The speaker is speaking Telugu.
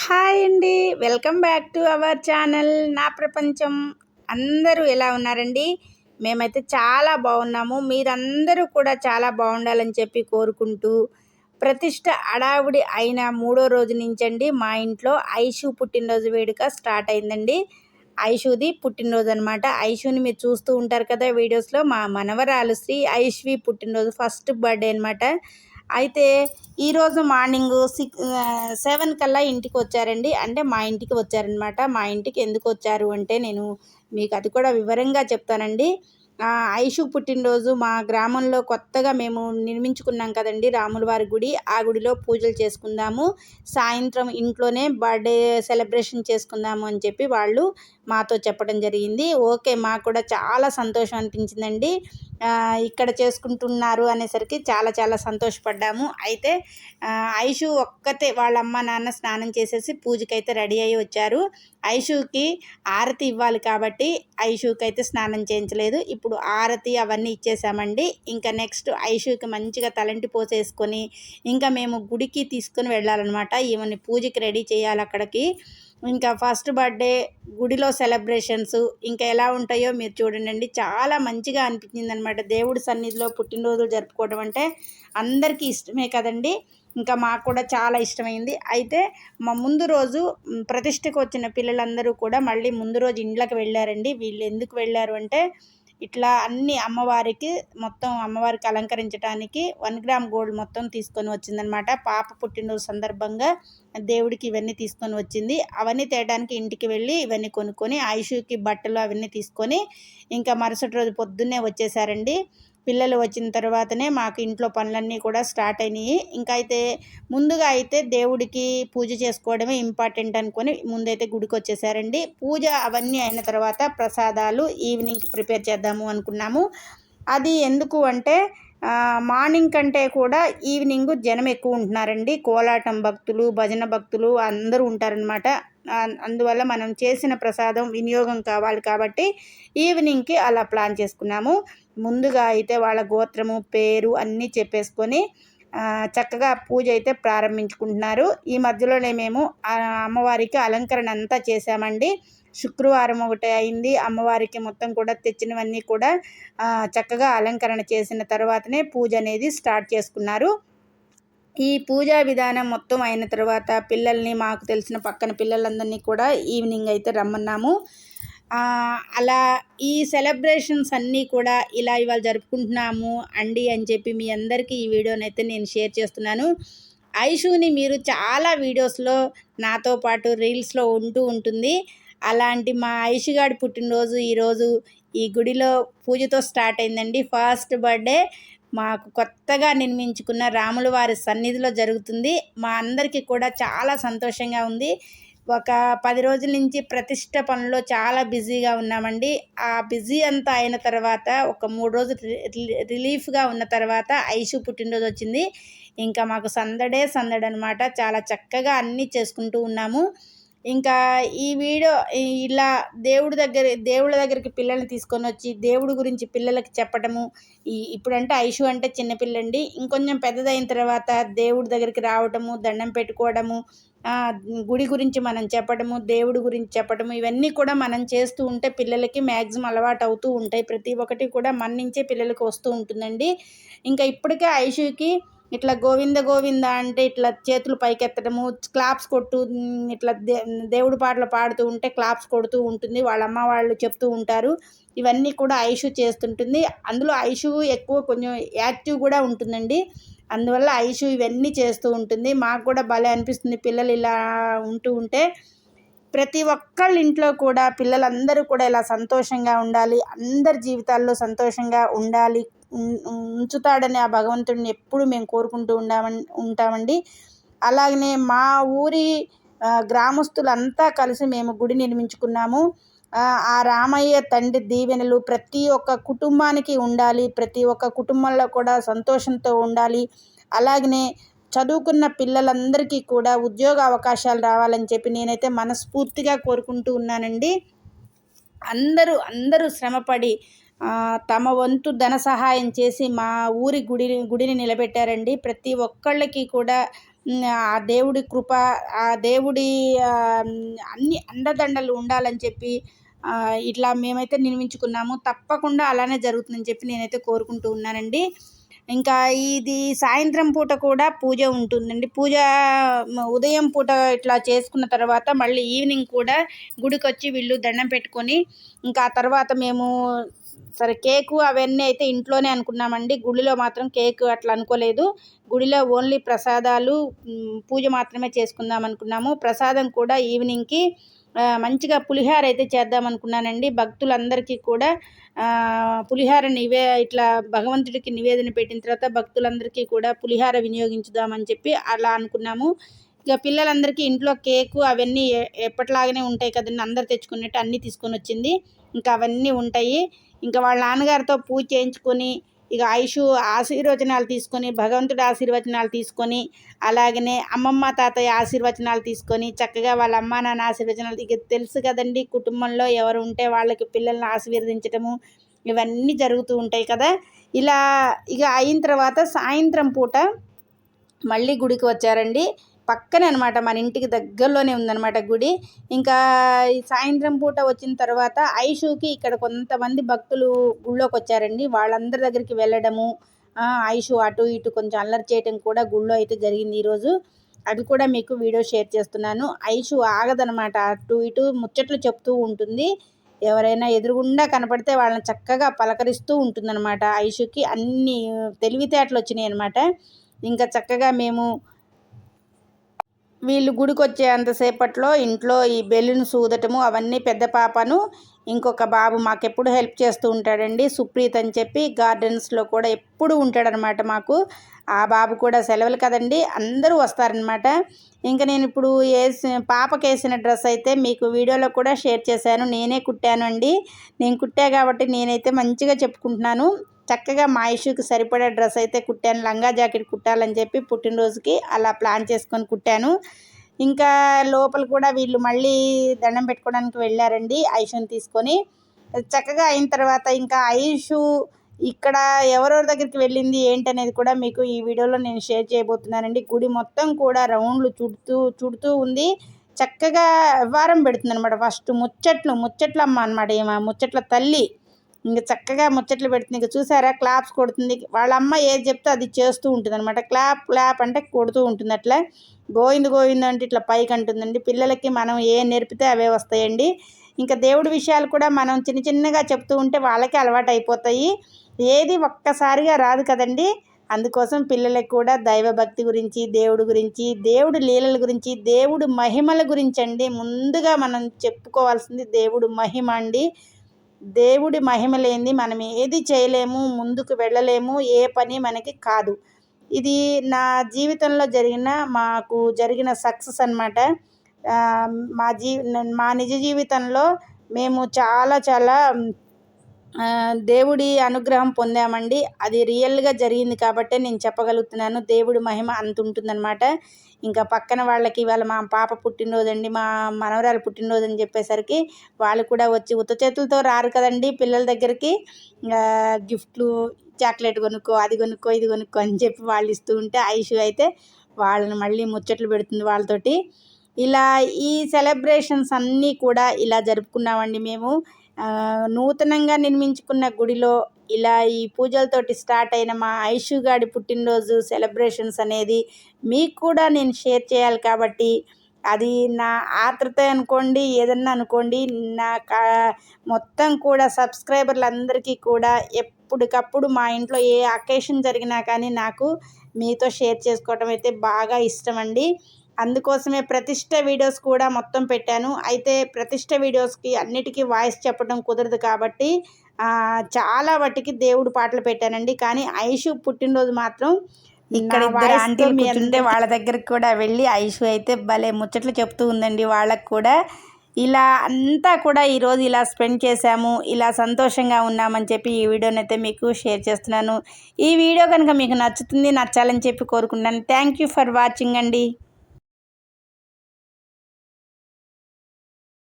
హాయ్ అండి, welcome back to our channel నా ప్రపంచం. అందరూ ఎలా ఉన్నారండి? మేమైతే చాలా బాగున్నాము. మీరందరూ కూడా చాలా బాగుండాలని చెప్పి కోరుకుంటూ, ప్రతిష్ట అడావుడి అయిన 3వ రోజు నుంచండి మా ఇంట్లో ఐషు పుట్టినరోజు వేడుక స్టార్ట్ అయిందండి. ఐషుది పుట్టినరోజు అనమాట. ఐషుని మీరు చూస్తూ ఉంటారు కదా వీడియోస్లో. మా మనవరాలు శ్రీ ఐశ్వి పుట్టినరోజు ఫస్ట్ బర్త్డే అనమాట. అయితే ఈరోజు మార్నింగ్ 7 కల్లా ఇంటికి వచ్చారండి. అంటే మా ఇంటికి వచ్చారనమాట. మా ఇంటికి ఎందుకు వచ్చారు అంటే నేను మీకు అది కూడా వివరంగా చెప్తానండి. ఐషు పుట్టినరోజు మా గ్రామంలో కొత్తగా మేము నిర్మించుకున్నాం కదండి రాములవారి గుడి. ఆ గుడిలో పూజలు చేసుకుందాము, సాయంత్రం ఇంట్లోనే బర్త్డే సెలబ్రేషన్ చేసుకుందాము అని చెప్పి వాళ్ళు మాతో చెప్పడం జరిగింది. ఓకే, మాకు కూడా చాలా సంతోషం అనిపించిందండి. ఇక్కడ చేసుకుంటున్నారు అనేసరికి చాలా చాలా సంతోషపడ్డాము. అయితే ఐషు ఒక్కతే వాళ్ళ అమ్మ నాన్న స్నానం చేసేసి పూజకైతే రెడీ అయ్యి వచ్చారు. ఐషుకి ఆరతి ఇవ్వాలి కాబట్టి ఐషుకి అయితే స్నానం చేయించలేదు. ఇప్పుడు ఆరతి అవన్నీ ఇచ్చేసామండి. ఇంకా నెక్స్ట్ ఐషుకి మంచిగా తలంటి పోసేసుకొని ఇంకా మేము గుడికి తీసుకొని వెళ్ళాలన్నమాట. ఈమెని పూజకి రెడీ చేయాలి అక్కడికి. ఇంకా ఫస్ట్ బర్త్డే గుడిలో సెలబ్రేషన్స్ ఇంకా ఎలా ఉంటాయో మీరు చూడండి. చాలా మంచిగా అనిపించింది అనమాట. దేవుడి సన్నిధిలో పుట్టినరోజులు జరుపుకోవడం అంటే అందరికీ ఇష్టమే కదండి. ఇంకా మాకు కూడా చాలా ఇష్టమైంది. అయితే మా ముందు రోజు ప్రతిష్టకు వచ్చిన పిల్లలందరూ కూడా మళ్ళీ ముందు రోజు ఇండ్లకు వెళ్ళారండి. వీళ్ళు ఎందుకు వెళ్ళారు అంటే ఇట్లా అన్ని అమ్మవారికి మొత్తం అమ్మవారికి అలంకరించడానికి 1 గ్రామ్ గోల్డ్ మొత్తం తీసుకొని వచ్చిందనమాట. పాప పుట్టినరోజు సందర్భంగా దేవుడికి ఇవన్నీ తీసుకొని వచ్చింది. అవన్నీ తేయడానికి ఇంటికి వెళ్ళి ఇవన్నీ కొనుక్కొని ఐషుకి బట్టలు అవన్నీ తీసుకొని ఇంకా మరుసటి రోజు పొద్దున్నే వచ్చేసారండి. పిల్లలు వచ్చిన తర్వాతనే మాకు ఇంట్లో పనులన్నీ కూడా స్టార్ట్ అయినాయి. ఇంకా అయితే ముందుగా అయితే దేవుడికి పూజ చేసుకోవడమే ఇంపార్టెంట్ అనుకొని ముందైతే గుడికి వచ్చేసారండి. పూజ అవన్నీ అయిన తర్వాత ప్రసాదాలు ఈవినింగ్ ప్రిపేర్ చేద్దాము అనుకున్నాము. అది ఎందుకు అంటే మార్నింగ్ కంటే కూడా ఈవినింగ్ జనం ఎక్కువ ఉంటున్నారండి. కోలాటం భక్తులు, భజన భక్తులు అందరూ ఉంటారనమాట. అందువల్ల మనం చేసిన ప్రసాదం వినియోగం కావాలి కాబట్టి ఈవినింగ్కి అలా ప్లాన్ చేసుకున్నాము. ముందుగా అయితే వాళ్ళ గోత్రము, పేరు అన్నీ చెప్పేసుకొని చక్కగా పూజ అయితే ప్రారంభించుకుంటున్నారు. ఈ మధ్యలోనే మేము అమ్మవారికి అలంకరణ అంతా చేసామండి. శుక్రవారం ఒకటి అయింది. అమ్మవారికి మొత్తం కూడా తెచ్చినవన్నీ కూడా చక్కగా అలంకరణ చేసిన తర్వాతనే పూజ అనేది స్టార్ట్ చేసుకున్నారు. ఈ పూజా విధానం మొత్తం అయిన తర్వాత పిల్లల్ని, మాకు తెలిసిన పక్కన పిల్లలందరినీ కూడా ఈవినింగ్ అయితే రమ్మన్నాము. అలా ఈ సెలబ్రేషన్స్ అన్నీ కూడా ఇలా ఇవాళ జరుపుకుంటున్నాము అండి అని చెప్పి మీ అందరికీ ఈ వీడియోనైతే నేను షేర్ చేస్తున్నాను. ఐషుని మీరు చాలా వీడియోస్లో నాతో పాటు రీల్స్లో ఉంటుంది. అలాంటి మా ఐషుగాడి పుట్టినరోజు ఈరోజు ఈ గుడిలో పూజతో స్టార్ట్ అయిందండి. ఫస్ట్ బర్త్డే మాకు కొత్తగా నిర్మించుకున్న రాముల వారి సన్నిధిలో జరుగుతుంది. మా అందరికీ కూడా చాలా సంతోషంగా ఉంది. ఒక 10 రోజుల నుంచి ప్రతిష్ట పనుల్లో చాలా బిజీగా ఉన్నామండి. ఆ బిజీ అంతా అయిన తర్వాత ఒక 3 రోజులు రిలీఫ్గా ఉన్న తర్వాత ఐషు పుట్టినరోజు వచ్చింది. ఇంకా మాకు సందడే అనమాట. చాలా చక్కగా అన్నీ చేసుకుంటూ ఉన్నాము. ఇంకా ఈ వీడియో ఇలా దేవుళ్ళ దగ్గరికి పిల్లల్ని తీసుకొని వచ్చి దేవుడి గురించి పిల్లలకి చెప్పటము. ఇప్పుడంటే ఐషు అంటే చిన్నపిల్లండి. ఇంకొంచెం పెద్దదైన తర్వాత దేవుడి దగ్గరికి రావటము, దండం పెట్టుకోవడము, గుడి గురించి మనం చెప్పడము, దేవుడి గురించి చెప్పడము, ఇవన్నీ కూడా మనం చేస్తూ ఉంటే పిల్లలకి మ్యాక్సిమం అలవాటు అవుతూ ఉంటాయి. ప్రతి ఒక్కటి కూడా మన నుంచే పిల్లలకి వస్తూ ఉంటుందండి. ఇంకా ఇప్పటికే ఐషుకి ఇట్లా గోవింద గోవింద అంటే ఇట్లా చేతులు పైకెత్తడము, క్లాప్స్ కొట్టు, ఇట్లా దేవుడి పాటలు పాడుతూ ఉంటే క్లాప్స్ కొడుతూ ఉంటుంది. వాళ్ళ అమ్మ వాళ్ళు చెప్తూ ఉంటారు. ఇవన్నీ కూడా ఐషు చేస్తుంటుంది. అందులో ఐషు ఎక్కువ కొంచెం యాక్టివ్ కూడా ఉంటుందండి. అందువల్ల ఐషు ఇవన్నీ చేస్తూ ఉంటుంది. మాకు కూడా భలే అనిపిస్తుంది పిల్లలు ఇలా ఉంటే. ప్రతి ఒక్కళ్ళ ఇంట్లో కూడా పిల్లలందరూ కూడా ఇలా సంతోషంగా ఉండాలి, అందరి జీవితాల్లో సంతోషంగా ఉంచుతాడని ఆ భగవంతుడిని ఎప్పుడు మేము కోరుకుంటూ ఉంటామండి. అలాగనే మా ఊరి గ్రామస్తులంతా కలిసి మేము గుడి నిర్మించుకున్నాము. ఆ రామయ్య తండ్రి దీవెనలు ప్రతి ఒక్క కుటుంబానికి ఉండాలి. ప్రతి ఒక్క కుటుంబంలో కూడా సంతోషంతో ఉండాలి. అలాగనే చదువుకున్న పిల్లలందరికీ కూడా ఉద్యోగ అవకాశాలు రావాలని చెప్పి నేనైతే మనస్ఫూర్తిగా కోరుకుంటూ ఉన్నానండి. అందరూ శ్రమపడి తమ వంతు ధన సహాయం చేసి మా ఊరి గుడిని నిలబెట్టారండి. ప్రతి ఒక్కళ్ళకి కూడా ఆ దేవుడి కృప, ఆ దేవుడి అన్ని అండదండలు ఉండాలని చెప్పి ఇట్లా మేమైతే నిర్మించుకున్నాము. తప్పకుండా అలానే జరుగుతుందని చెప్పి నేనైతే కోరుకుంటూ ఉన్నానండి. ఇంకా ఇది సాయంత్రం పూట కూడా పూజ ఉంటుందండి. పూజ ఉదయం పూట ఇట్లా చేసుకున్న తర్వాత మళ్ళీ ఈవినింగ్ కూడా గుడికొచ్చి వీళ్ళు దండం పెట్టుకొని ఇంకా ఆ తర్వాత మేము సరే కేకు అవన్నీ అయితే ఇంట్లోనే అనుకున్నామండి. గుడిలో మాత్రం కేక్ అట్లా అనుకోలేదు. గుడిలో ఓన్లీ ప్రసాదాలు, పూజ మాత్రమే చేసుకుందాం అనుకున్నాము. ప్రసాదం కూడా ఈవినింగ్కి మంచిగా పులిహార అయితే చేద్దాం అనుకున్నానండి. భక్తులందరికీ కూడా పులిహార ఇట్లా భగవంతుడికి నివేదన పెట్టిన తర్వాత భక్తులందరికీ కూడా పులిహార వినియోగించుదామని చెప్పి అలా అనుకున్నాము. ఇక పిల్లలందరికీ ఇంట్లో కేకు అవన్నీ ఎప్పటిలాగానే ఉంటాయి కదండి, అందరు తెచ్చుకున్నట్టు అన్నీ తీసుకొని వచ్చింది. ఇంకా అవన్నీ ఉంటాయి. ఇంకా వాళ్ళ నాన్నగారితో పూజ చేయించుకొని ఇక ఐషు ఆశీర్వచనాలు తీసుకొని, భగవంతుడి ఆశీర్వచనాలు తీసుకొని, అలాగనే అమ్మమ్మ తాతయ్య ఆశీర్వచనాలు తీసుకొని చక్కగా వాళ్ళ అమ్మ నాన్న ఆశీర్వచనాలు, ఇక తెలుసు కదండి కుటుంబంలో ఎవరు ఉంటే వాళ్ళకి పిల్లల్ని ఆశీర్వదించటము ఇవన్నీ జరుగుతూ ఉంటాయి కదా. ఇలా ఇక అయిన తర్వాత సాయంత్రం పూట మళ్ళీ గుడికి వచ్చారండి. పక్కనే అనమాట, మన ఇంటికి దగ్గరలోనే ఉందన్నమాట గుడి. ఇంకా సాయంత్రం పూట వచ్చిన తర్వాత ఐషుకి ఇక్కడ కొంతమంది భక్తులు గుళ్ళోకి వచ్చారండి. వాళ్ళందరి దగ్గరికి వెళ్ళడము, ఐషు అటు ఇటు కొంచెం అల్లరి చేయటం కూడా గుళ్ళో అయితే జరిగింది ఈరోజు. అది కూడా మీకు వీడియో షేర్ చేస్తున్నాను. ఐషు ఆగదనమాట, అటు ఇటు ముచ్చట్లు చెప్తూ ఉంటుంది. ఎవరైనా ఎదురుగుండా కనపడితే వాళ్ళని చక్కగా పలకరిస్తూ ఉంటుందన్నమాట. ఐషుకి అన్ని తెలివితేటలు వచ్చినాయి అనమాట. ఇంకా చక్కగా మేము వీళ్ళు గుడికి వచ్చే అంతసేపట్లో ఇంట్లో ఈ బెలూన్స్ ఊదటము అవన్నీ పెద్ద పాపను ఇంకొక బాబు మాకెప్పుడు హెల్ప్ చేస్తూ ఉంటాడండి, సుప్రీత్ అని చెప్పి. గార్డెన్స్లో కూడా ఎప్పుడు ఉంటాడనమాట మాకు. ఆ బాబు కూడా సెలవులు కదండి, అందరూ వస్తారనమాట. ఇంకా నేను ఇప్పుడు పాపకి వేసిన డ్రెస్ అయితే మీకు వీడియోలో కూడా షేర్ చేశాను. నేనే కుట్టాను అండి. నేను కుట్టా కాబట్టి నేనైతే మంచిగా చెప్పుకుంటున్నాను. చక్కగా మా ఇష్యూకి సరిపడే డ్రెస్ అయితే కుట్టాను. లంగా జాకెట్ కుట్టాలని చెప్పి పుట్టినరోజుకి అలా ప్లాన్ చేసుకొని కుట్టాను. ఇంకా లోపల కూడా వీళ్ళు మళ్ళీ దండం పెట్టుకోవడానికి వెళ్ళారండి ఐషుని తీసుకొని. చక్కగా అయిన తర్వాత ఇంకా ఐషు ఇక్కడ ఎవరెవరి దగ్గరికి వెళ్ళింది ఏంటనేది కూడా మీకు ఈ వీడియోలో నేను షేర్ చేయబోతున్నానండి. గుడి మొత్తం కూడా రౌండ్లు చుడుతూ ఉంది. చక్కగా వ్యవహారం పెడుతుంది అనమాట. ఫస్ట్ ముచ్చట్లమ్మ అనమాట, ఏమో ముచ్చట్ల తల్లి. ఇంకా చక్కగా ముచ్చట్లు పెడుతుంది. ఇంకా చూసారా, క్లాప్స్ కొడుతుంది. వాళ్ళ అమ్మ ఏది చెప్తే అది చేస్తూ ఉంటుంది అనమాట. క్లాప్ అంటే కొడుతూ ఉంటుంది. అట్లా గోవింద్ అంటే ఇట్లా పైకి అంటుందండి. పిల్లలకి మనం నేర్పితే అవే వస్తాయండి. ఇంకా దేవుడి విషయాలు కూడా మనం చిన్నగా చెప్తూ ఉంటే వాళ్ళకి అలవాటు అయిపోతాయి. ఏది ఒక్కసారిగా రాదు కదండి. అందుకోసం పిల్లలకు కూడా దైవభక్తి గురించి, దేవుడి గురించి, దేవుడి లీలల గురించి, దేవుడు మహిమల గురించి అండి ముందుగా మనం చెప్పుకోవాల్సింది దేవుడు మహిమ అండి. దేవుడి మహిమ లేనిది మనం ఏది చేయలేము, ముందుకు వెళ్ళలేము, ఏ పని మనకి కాదు. ఇది నా జీవితంలో మాకు జరిగిన సక్సెస్ అనమాట. మా నిజ జీవితంలో మేము చాలా దేవుడి అనుగ్రహం పొందామండి. అది రియల్గా జరిగింది కాబట్టే నేను చెప్పగలుగుతున్నాను. దేవుడి మహిమ అంత ఉంటుందన్నమాట. ఇంకా పక్కన వాళ్ళకి ఇవాళ మా పాప పుట్టినరోజు అండి, మా మనవరాలు పుట్టినరోజు అని చెప్పేసరికి వాళ్ళు కూడా వచ్చి ఉత్త చేతులతో రారు కదండి పిల్లల దగ్గరికి. గిఫ్ట్లు, చాక్లెట్ కొనుక్కో, అది కొనుక్కో, ఇది కొనుక్కో అని చెప్పి వాళ్ళు ఇస్తూ ఉంటే ఐషు అయితే వాళ్ళని మళ్ళీ ముచ్చట్లు పెడుతుంది వాళ్ళతోటి. ఇలా ఈ సెలబ్రేషన్స్ అన్నీ కూడా ఇలా జరుపుకున్నామండి మేము. నూతనంగా నిర్మించుకున్న గుడిలో ఇలా ఈ పూజలతోటి స్టార్ట్ అయిన మా ఐషు గాడి పుట్టినరోజు సెలబ్రేషన్స్ అనేది మీకు కూడా నేను షేర్ చేయాలి కాబట్టి అది నా ఆత్రత అనుకోండి, ఏదన్నా అనుకోండి. మొత్తం కూడా సబ్స్క్రైబర్లందరికీ కూడా ఎప్పటికప్పుడు మా ఇంట్లో ఏ అకేషన్ జరిగినా కానీ నాకు మీతో షేర్ చేసుకోవటం అయితే బాగా ఇష్టం అండి. అందుకోసమే ప్రతిష్ట వీడియోస్ కూడా మొత్తం పెట్టాను. అయితే ప్రతిష్ట వీడియోస్కి అన్నిటికీ వాయిస్ చెప్పడం కుదరదు కాబట్టి చాలా వాటికి దేవుడు పాటలు పెట్టానండి. కానీ ఐషు పుట్టినరోజు మాత్రం ఇక్కడ ఆంటీలు కూర్చుంటే వాళ్ళ దగ్గరికి కూడా వెళ్ళి ఐషు అయితే భలే ముచ్చట్లు చెప్తూ ఉందండి వాళ్ళకు కూడా. ఇలా అంతా కూడా ఈరోజు ఇలా స్పెండ్ చేశాము, ఇలా సంతోషంగా ఉన్నామని చెప్పి ఈ వీడియోని అయితే మీకు షేర్ చేస్తున్నాను. ఈ వీడియో కనుక మీకు నచ్చాలని చెప్పి కోరుకుంటున్నాను. థ్యాంక్ యూ ఫర్ వాచింగ్ అండి.